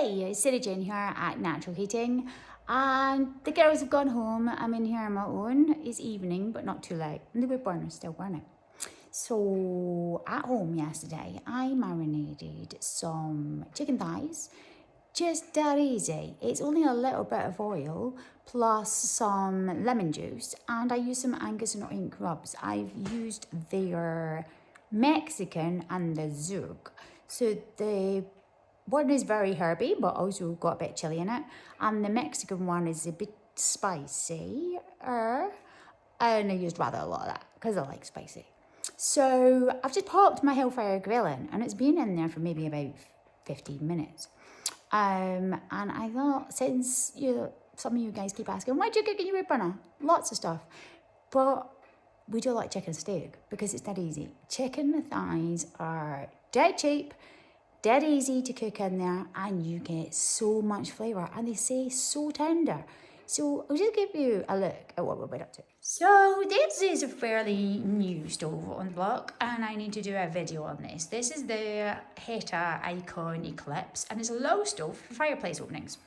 Hey, it's Sarah Jane here at Natural Heating, and the girls have gone home. I'm in here on my own. It's evening, but not too late. And the wood burner's still burning. So at home yesterday, I marinated some chicken thighs. Just that easy. It's only a little bit of oil plus some lemon juice, and I used some Angus and Oink rubs. I've used their Mexican and the Zhoug. So the one is very herby, but also got a bit chili in it. And the Mexican one is a bit spicy. And I used rather a lot of that because I like spicy. So I've just popped my Hellfire Grill in, and it's been in there for maybe about 15 minutes. And I thought, since some of you guys keep asking, why do you cook in your wood burner? Lots of stuff. But we do like chicken steak because it's dead easy. Chicken thighs are dead cheap, dead easy to cook in there, and you get so much flavour, and they say so tender. So I'll just give you a look at what we're up to. So this is a fairly new stove on the block, and I need to do a video on this. This is the Heta Eclipse, and it's a low stove for fireplace openings.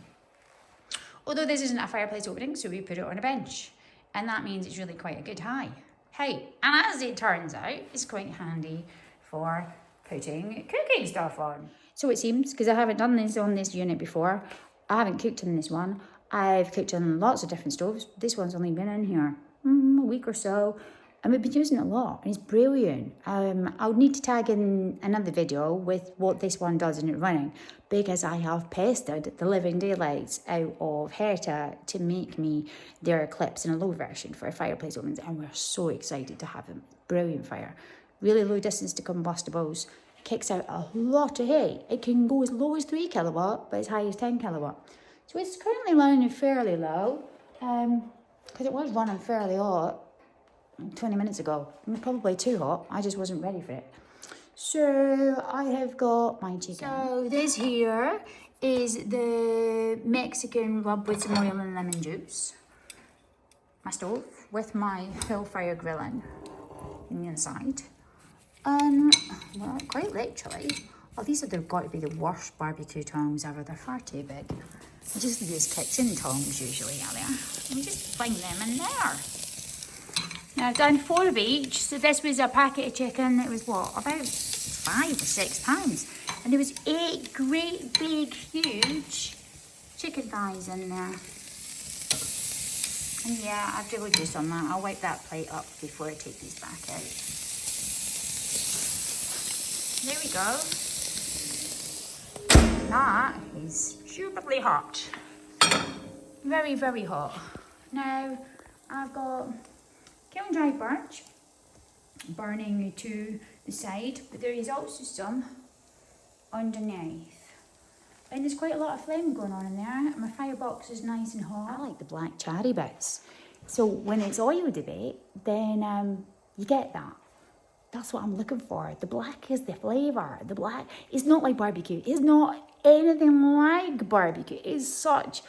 Although this isn't a fireplace opening, so we put it on a bench, and that means it's really quite a good height. And as it turns out, it's quite handy for putting cooking stuff on. So it seems, because I haven't done this on this unit before, I haven't cooked on this one. I've cooked on lots of different stoves. This one's only been in here a week or so, and we've been using it a lot, and it's brilliant. I'll need to tag in another video with what this one does in it running, because I have pestered the living daylights out of Heta to make me their Eclipse in a low version for a fireplace ovens, and we're so excited to have them. Brilliant fire. Really low distance to combustibles. Kicks out a lot of heat. It can go as low as 3 kilowatt, but as high as 10 kilowatt. So it's currently running fairly low, because it was running fairly hot 20 minutes ago. Probably too hot. I just wasn't ready for it. So I have got my chicken. So this here is the Mexican rub with some oil and lemon juice. My stove with my Hellfire grill in the inside. Well, quite literally, these have got to be the worst barbecue tongs ever. They're far too big. I just use kitchen tongs usually out there. And just fling them in there. Now I've done 4 of each. So this was a packet of chicken. It was what, about 5 or 6 pounds. And there was 8 great big huge chicken thighs in there. And yeah, I've dribbled juice on that. I'll wipe that plate up before I take these back out. There we go. That is stupidly hot. Very, very hot. Now, I've got kiln dried birch burning to the side, but there is also some underneath. And there's quite a lot of flame going on in there. My firebox is nice and hot. I like the black cherry bits. So when it's oiled a bit, then you get that. That's what I'm looking for. The black is the flavour. The black is not like barbecue. It's not anything like barbecue. It's such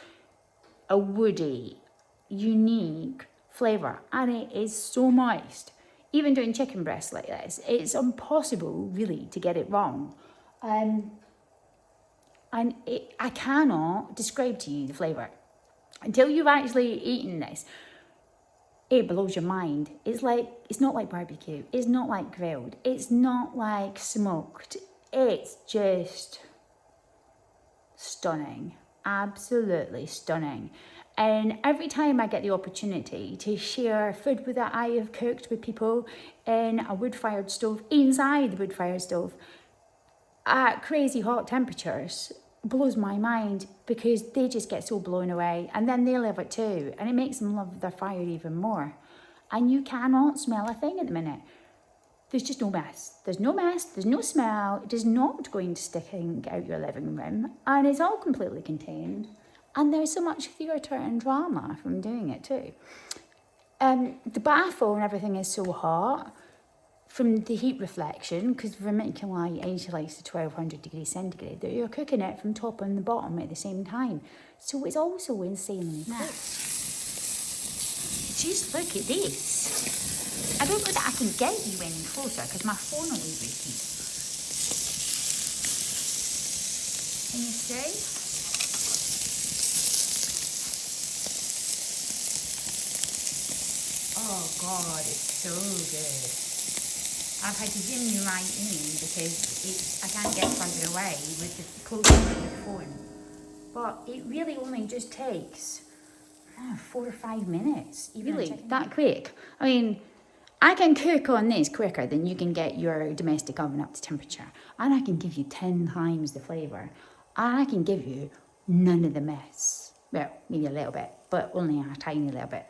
a woody, unique flavour. And it is so moist. Even doing chicken breasts like this, it's impossible, really, to get it wrong. I cannot describe to you the flavour. Until you've actually eaten this, it blows your mind. It's not like barbecue. It's not like grilled. It's not like smoked. It's just stunning. Absolutely stunning. And every time I get the opportunity to share food that I have cooked with people in a wood-fired stove, inside the wood-fired stove, at crazy hot temperatures, blows my mind, because they just get so blown away, and then they love it too, and it makes them love their fire even more. And you cannot smell a thing at the minute. There's just no mess. There's no mess, there's no smell. It is not going to stick out your living room, and it's all completely contained. And there's so much theatre and drama from doing it too. The baffle and everything is so hot from the heat reflection, because vermiculite isolates to 1200 degrees centigrade, that you're cooking it from top and the bottom at the same time. So it's also insanely thick. Just look at this. I don't know that I can get you any closer because my phone always repeats. Can you see? God, it's so good. I've had to zoom you right in because I can't get further away with the close up of the phone. But it really only just takes 4 or 5 minutes. Really, that quick. I mean, I can cook on this quicker than you can get your domestic oven up to temperature. And I can give you 10 times the flavour. And I can give you none of the mess. Well, maybe a little bit, but only a tiny little bit.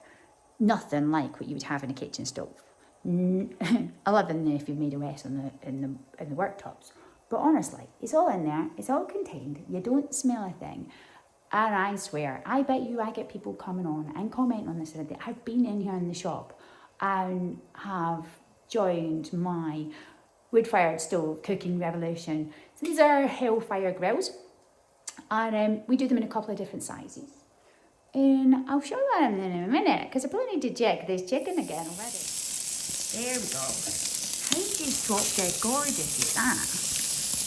Nothing like what you would have in a kitchen stove. Other than if you've made a mess in the worktops. But honestly, it's all in there. It's all contained. You don't smell a thing. And I swear, I bet you I get people coming on and commenting on this that have been in here in the shop and have joined my wood-fired stove cooking revolution. So these are Hellfire grills. And we do them in a couple of different sizes. And I'll show you them in a minute because I probably need to check this chicken again already. There we go. How just drop dead gorgeous is that?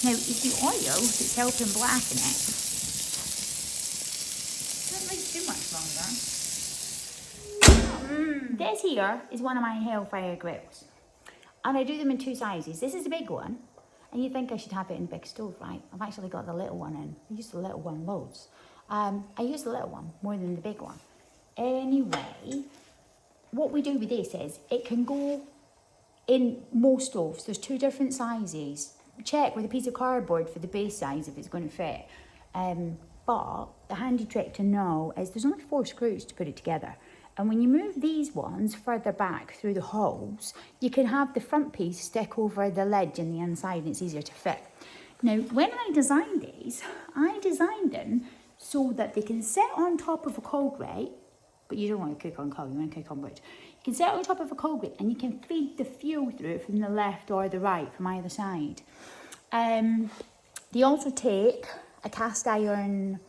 Now, it's the oil that's helping blacken it. Doesn't take too much longer. This here is one of my Hellfire grills. And I do them in 2 sizes. This is the big one. And you think I should have it in a big stove, right? I've actually got the little one in. I use the little one loads. I use the little one more than the big one. Anyway, what we do with this is it can go in most stoves. There's 2 different sizes. Check with a piece of cardboard for the base size if it's going to fit. But the handy trick to know is there's only 4 screws to put it together. And when you move these ones further back through the holes, you can have the front piece stick over the ledge in the inside and it's easier to fit. Now, when I designed these, I designed them so that they can sit on top of a coal grate, but you don't want to cook on coal, you want to cook on wood. You can sit on top of a coal grate and you can feed the fuel through it from the left or the right, from either side. They also take a cast iron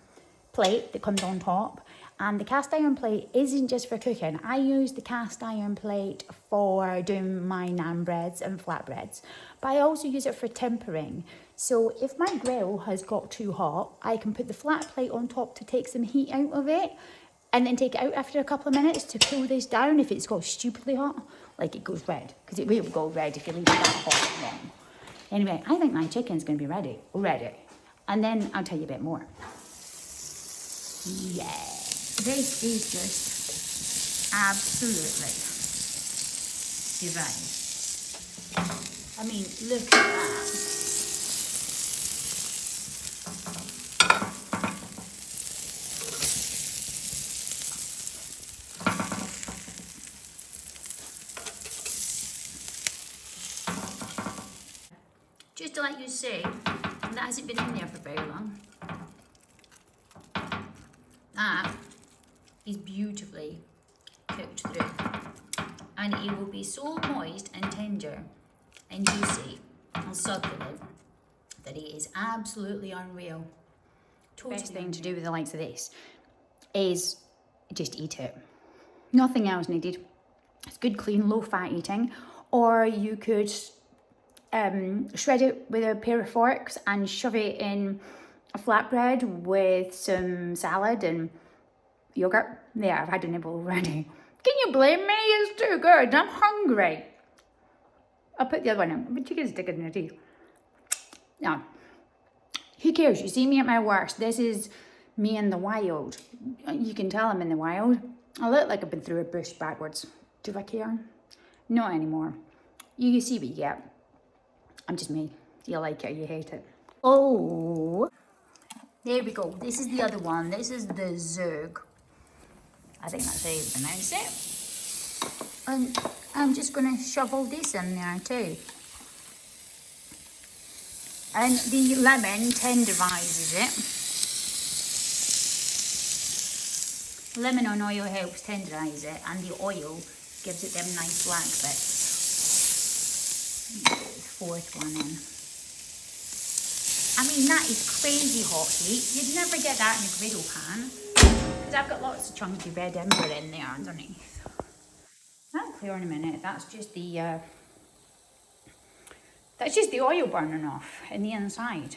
plate that comes on top, and the cast iron plate isn't just for cooking. I use the cast iron plate for doing my naan breads and flatbreads, but I also use it for tempering. So if my grill has got too hot, I can put the flat plate on top to take some heat out of it, and then take it out after a couple of minutes to cool this down if it's got stupidly hot, like it goes red, because it will go red if you leave it that hot long. Anyway, I think my chicken's going to be ready already, and then I'll tell you a bit more. Yeah, this is just absolutely divine. I mean, look at that. Just to let you see, that hasn't been in there for very long. That is beautifully cooked through. And it will be so moist and tender and juicy and succulent that it is absolutely unreal. Totally best thing to do with the likes of this is just eat it. Nothing else needed. It's good, clean, low-fat eating. Or you could shred it with a pair of forks and shove it in a flatbread with some salad and yogurt. There, I've had a nibble already. Can you blame me? It's too good. I'm hungry. I'll put the other one in, but you can stick it in your teeth. Now, who cares? You see me at my worst. This is me in the wild. You can tell I'm in the wild. I look like I've been through a bush backwards. Do I care? Not anymore. You see what you get. I'm just me. Do you like it or you hate it? Oh, there we go. This is the other one. This is the Zhoug. I think that's how you pronounce it. And I'm just going to shovel this in there too. And the lemon tenderises it. Lemon and oil helps tenderise it, and the oil gives it them nice black bits. Get the 4th one in. I mean, that is crazy hot heat. You'd never get that in a griddle pan, because I've got lots of chunky red ember in there underneath. That'll clear in a minute. That's just the oil burning off in the inside.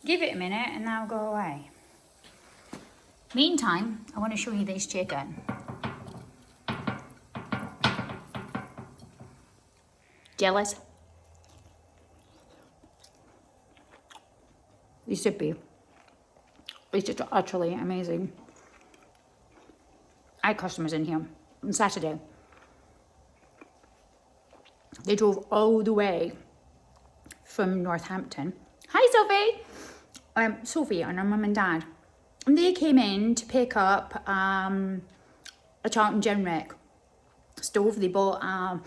Give it a minute and that'll go away. Meantime, I want to show you this chicken. Jealous? You should be. It's just utterly amazing. I had customers in here on Saturday. They drove all the way from Northampton. Hi, Sophie! Sophie and her mum and dad. And they came in to pick up a Charlton Generic stove. They bought a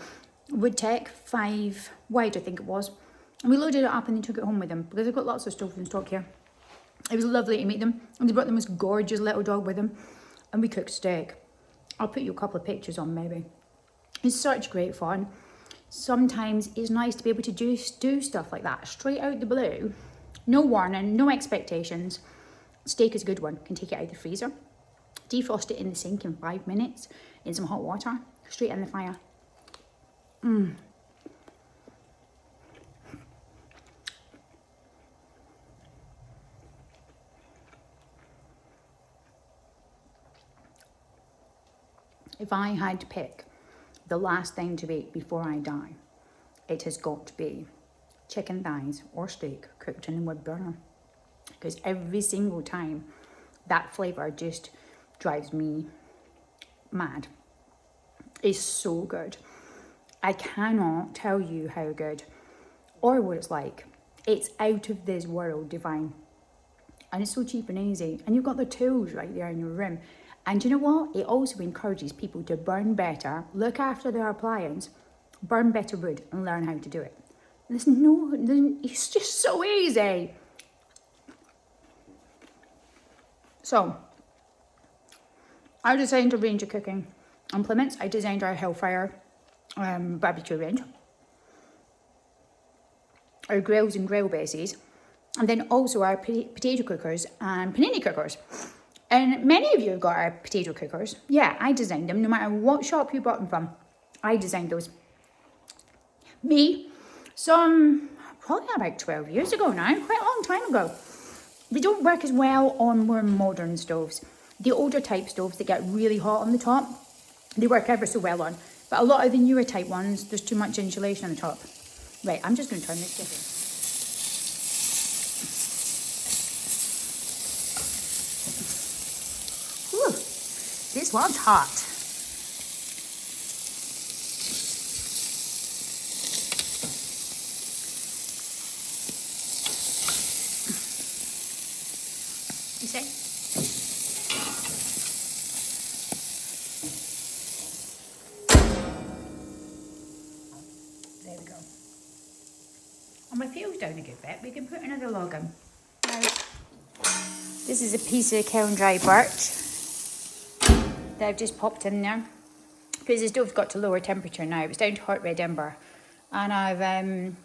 Woodtech 5 wide, I think it was. And we loaded it up and they took it home with them because they've got lots of stoves in stock here. It was lovely to meet them. And they brought the most gorgeous little dog with them. And we cooked steak. I'll put you a couple of pictures on maybe. It's such great fun. Sometimes it's nice to be able to just do stuff like that straight out the blue. No warning, no expectations. Steak is a good one. Can take it out of the freezer. Defrost it in the sink in 5 minutes in some hot water. Straight in the fire. If I had to pick the last thing to eat before I die, it has got to be chicken thighs or steak cooked in a wood burner. Because every single time that flavour just drives me mad. It's so good. I cannot tell you how good or what it's like. It's out of this world divine. And it's so cheap and easy. And you've got the tools right there in your room. And you know what? It also encourages people to burn better, look after their appliance, burn better wood and learn how to do it. It's just so easy. So, I designed a range of cooking implements. I designed our Hellfire barbecue range, our grills and grill bases, and then also our potato cookers and panini cookers. And many of you have got our potato cookers. Yeah, I designed them, no matter what shop you bought them from. I designed those. Me, probably about 12 years ago now, quite a long time ago. They don't work as well on more modern stoves. The older type stoves that get really hot on the top, they work ever so well on. But a lot of the newer type ones, there's too much insulation on the top. Right, I'm just going to turn this chicken. This one's hot. You see? There we go. And my fuel's down a good bit. We can put another log in. Now, this is a piece of kiln dry birch that I've just popped in there because the stove's got to lower temperature now. It's down to hot red ember, and I've made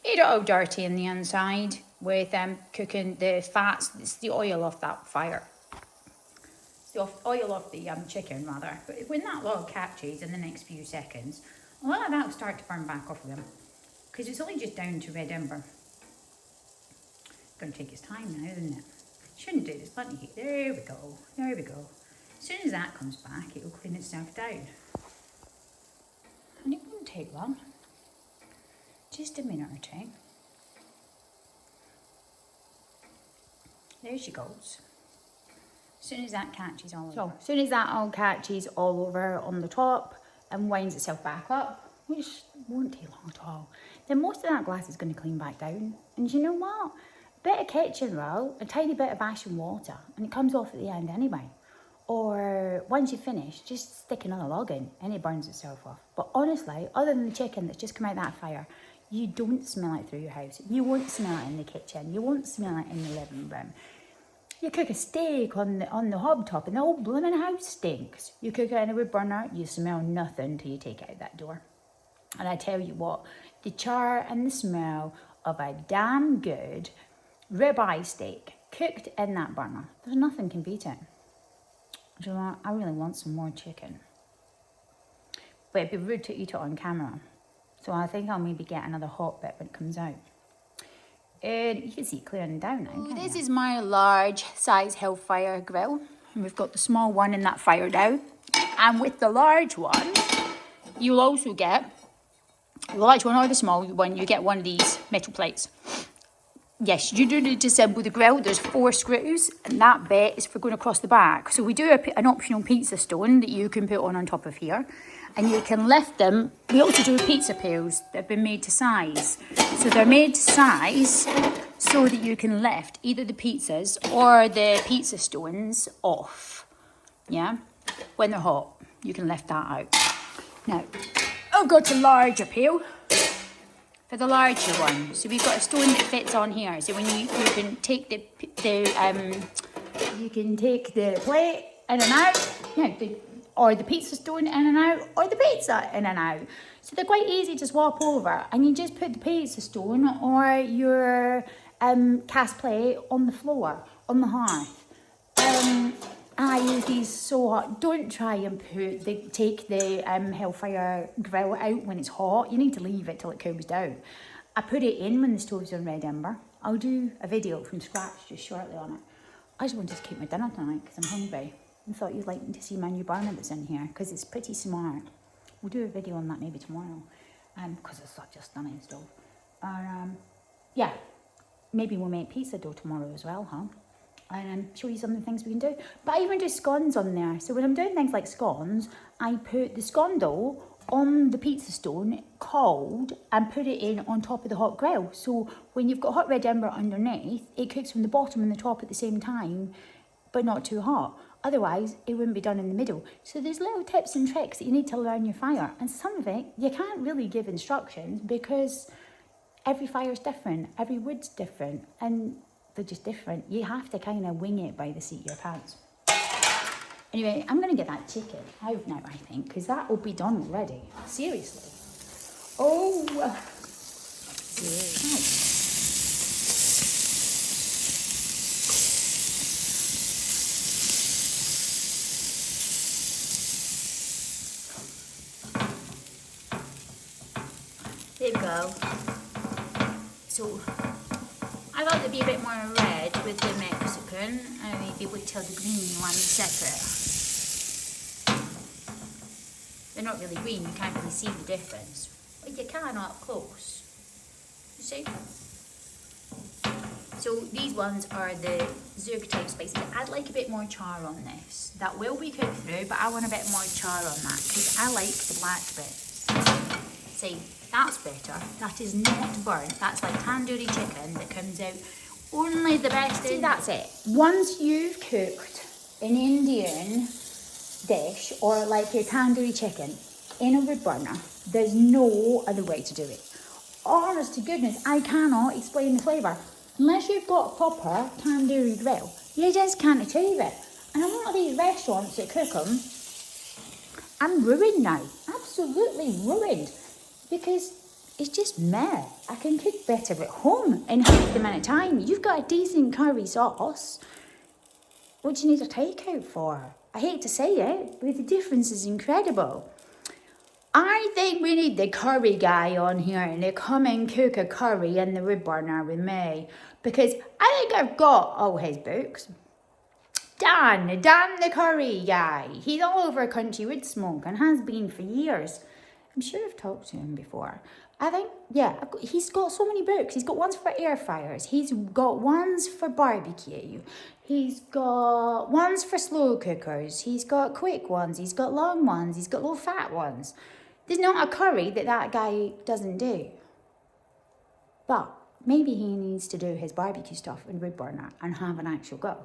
it all dirty on the inside with cooking the fats. It's the oil off that fire. It's the oil off the chicken rather. But when that log catches in the next few seconds, a lot of that will start to burn back off of them because it's only just down to red ember. It's going to take its time now, isn't it? Shouldn't do this. Plenty of heat. There we go. There we go. As soon as that comes back, it will clean itself down. And it won't take long. Just a minute or two. There she goes. As soon as that catches all over. So, as soon as that all catches all over on the top and winds itself back up, which won't take long at all, then most of that glass is going to clean back down. And you know what? A bit of kitchen roll, a tiny bit of ash and water, and it comes off at the end anyway. Or once you finish, just stick another log in and it burns itself off. But honestly, other than the chicken that's just come out of that fire, you don't smell it through your house. You won't smell it in the kitchen. You won't smell it in the living room. You cook a steak on the hob top and the whole blooming house stinks. You cook it in a wood burner, you smell nothing till you take it out that door. And I tell you what, the char and the smell of a damn good ribeye steak cooked in that burner, there's nothing can beat it. Do you know what? I really want some more chicken. But it'd be rude to eat it on camera. So I think I'll maybe get another hot bit when it comes out. And you can see it clearing down now. This is my large size Hellfire grill. And we've got the small one in that fire now. And with the large one, you'll also get the large one or the small one, you get one of these metal plates. Yes, you do need to assemble the grill. There's 4 screws, and that bit is for going across the back. So we do an optional pizza stone that you can put on top of here, and you can lift them. We also do pizza pails that have been made to size. So they're made to size so that you can lift either the pizzas or the pizza stones off. Yeah, when they're hot, you can lift that out. Now, I've got a larger pail. For the larger one, so we've got a stone that fits on here. So when you can take the plate in and out, or the pizza stone in and out, or the pizza in and out. So they're quite easy to swap over, and you just put the pizza stone or your cast plate on the floor, on the hearth. I use these so hot. Don't try and take the Hellfire Grill out when it's hot. You need to leave it till it cools down. I put it in when the stove's on red ember. I'll do a video from scratch just shortly on it. I just wanted to keep my dinner tonight because I'm hungry. I thought you'd like to see my new burner that's in here because it's pretty smart. We'll do a video on that maybe tomorrow because it's such a stunning stove. Yeah, maybe we'll make pizza dough tomorrow as well, huh? And show you some of the things we can do. But I even do scones on there. So when I'm doing things like scones, I put the scone dough on the pizza stone, cold, and put it in on top of the hot grill. So when you've got hot red ember underneath, it cooks from the bottom and the top at the same time, but not too hot. Otherwise, it wouldn't be done in the middle. So there's little tips and tricks that you need to learn your fire. And some of it, you can't really give instructions because every fire's different, every wood's different, and they're just different. You have to kind of wing it by the seat of your pants. Anyway, I'm going to get that chicken out now, I think, because that will be done already. Seriously. Oh. Right. There we go. So I thought they'd be a bit more red with the Mexican, and maybe wait till the green one separate. They're not really green, you can't really see the difference. But you can up close. You see? So these ones are the Zhoug type spices. I'd like a bit more char on this. That will be cooked through, but I want a bit more char on that because I like the black bits. See? That's better. That is not burnt. That's like tandoori chicken that comes out only the best. See, that's it. Once you've cooked an Indian dish or like a tandoori chicken in a wood burner, there's no other way to do it. Honest to goodness, I cannot explain the flavour. Unless you've got a proper tandoori grill, you just can't achieve it. And a lot of these restaurants that cook them, I'm ruined now. Absolutely ruined. Because it's just meh. I can cook better at home in half the amount of time. You've got a decent curry sauce. What do you need a takeout for? I hate to say it, but the difference is incredible. I think we need the curry guy on here and to come and cook a curry in the wood burner with me. Because I think I've got all his books. Dan the curry guy. He's all over country wood smoke and has been for years. I'm sure I've talked to him before. I think, yeah, he's got so many books. He's got ones for air fryers. He's got ones for barbecue. He's got ones for slow cookers. He's got quick ones. He's got long ones. He's got low fat ones. There's not a curry that guy doesn't do. But maybe he needs to do his barbecue stuff in wood burner and have an actual go.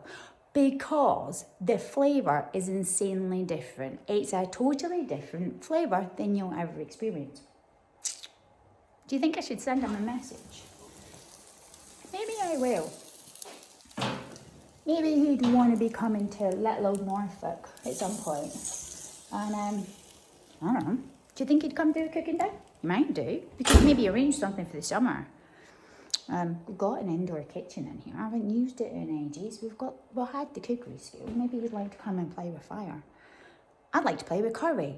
Because the flavour is insanely different. It's a totally different flavour than you'll ever experience. Do you think I should send him a message? Maybe I will. Maybe he'd want to be coming to Little Old Norfolk at some point. And, I don't know. Do you think he'd come do a cooking day? He might do. We could maybe arrange something for the summer. We've got an indoor kitchen in here. I haven't used it in ages. We've had the cookery skill. Maybe he'd like to come and play with fire. I'd like to play with curry.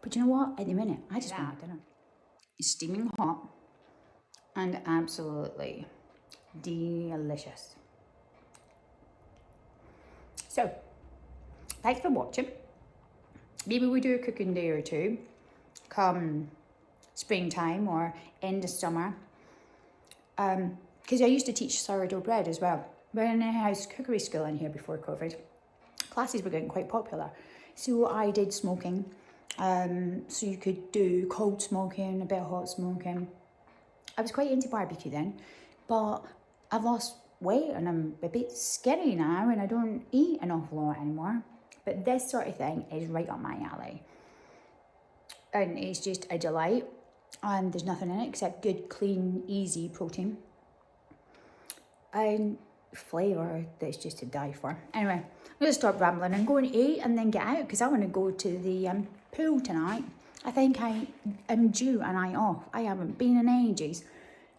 But you know what? At the minute, I just want dinner. It's steaming hot and absolutely delicious. So, thanks for watching. maybe we do a cooking day or two come springtime or end of summer. Because I used to teach sourdough bread as well. We're in a house cookery school in here before COVID. Classes were getting quite popular. So I did smoking. So you could do cold smoking, a bit of hot smoking. I was quite into barbecue then, but I've lost weight and I'm a bit skinny now and I don't eat an awful lot anymore. But this sort of thing is right up my alley. And it's just a delight. And there's nothing in it except good, clean, easy protein. And flavour that's just to die for. Anyway, I'm going to stop rambling and go and eat and then get out because I want to go to the pool tonight. I think I am due a night off. I haven't been in ages.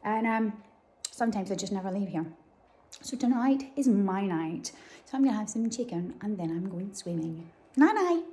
And sometimes I just never leave here. So tonight is my night. So I'm going to have some chicken and then I'm going swimming. Night night.